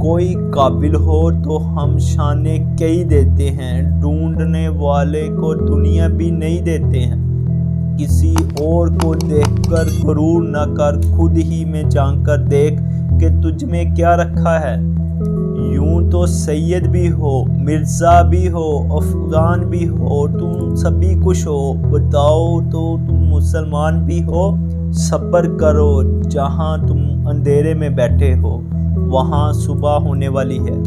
کوئی قابل ہو تو ہم شانے کئی دیتے ہیں، ڈھونڈنے والے کو دنیا بھی نہیں دیتے ہیں۔ کسی اور کو دیکھ کر غرور نہ کر، خود ہی میں جھانک کر دیکھ کہ تجھ میں کیا رکھا ہے۔ یوں تو سید بھی ہو، مرزا بھی ہو، افغان بھی ہو، تم سبھی کچھ ہو، بتاؤ تو تم مسلمان بھی ہو۔ صبر کرو، جہاں تم اندھیرے میں بیٹھے ہو وہاں صبح ہونے والی ہے۔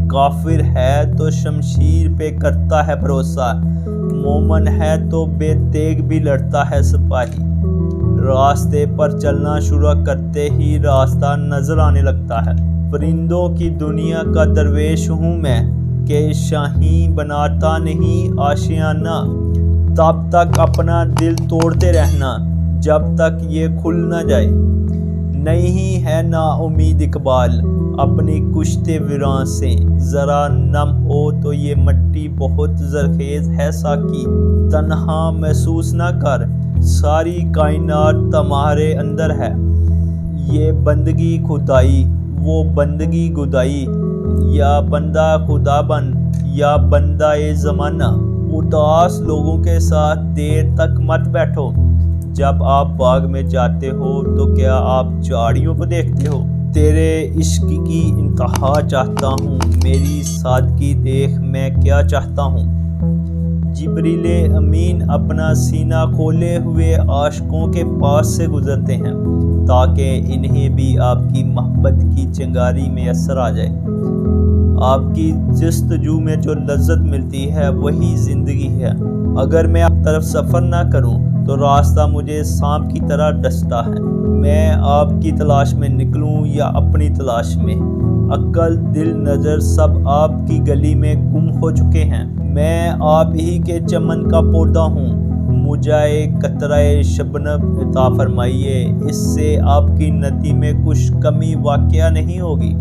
کافر ہے تو شمشیر پہ کرتا ہے بھروسہ، مومن ہے تو بے تیغ بھی لڑتا ہے سپاہی۔ راستے پر چلنا شروع کرتے ہی راستہ نظر آنے لگتا ہے۔ پرندوں کی دنیا کا درویش ہوں میں کہ شاہین بناتا نہیں آشیانہ۔ تب تک اپنا دل توڑتے رہنا جب تک یہ کھل نہ جائے۔ نہیں ہے نا امید اقبال اپنی کشتے ویراں سے، ذرا نم ہو تو یہ مٹی بہت زرخیز ہے ساقی۔ تنہا محسوس نہ کر، ساری کائنات تمہارے اندر ہے۔ یہ بندگی خدائی، وہ بندگی گدائی، یا بندہ خدا بن یا بندہ زمانہ۔ اداس لوگوں کے ساتھ دیر تک مت بیٹھو۔ جب آپ باغ میں جاتے ہو تو کیا آپ جھاڑیوں کو دیکھتے ہو؟ تیرے عشق کی انتہا چاہتا ہوں، میری سادگی دیکھ میں کیا چاہتا ہوں۔ جبریل امین اپنا سینہ کھولے ہوئے عاشقوں کے پاس سے گزرتے ہیں تاکہ انہیں بھی آپ کی محبت کی چنگاری میں اثر آ جائے۔ آپ کی جستجو میں جو لذت ملتی ہے وہی زندگی ہے۔ اگر میں آپ طرف سفر نہ کروں تو راستہ مجھے سانپ کی طرح ڈستا ہے۔ میں آپ کی تلاش میں نکلوں یا اپنی تلاش میں، عقل دل نظر سب آپ کی گلی میں گم ہو چکے ہیں۔ میں آپ ہی کے چمن کا پودا ہوں، مجھے قطرہ شبنم عطا فرمائیے، اس سے آپ کی ندی میں کچھ کمی واقع نہیں ہوگی۔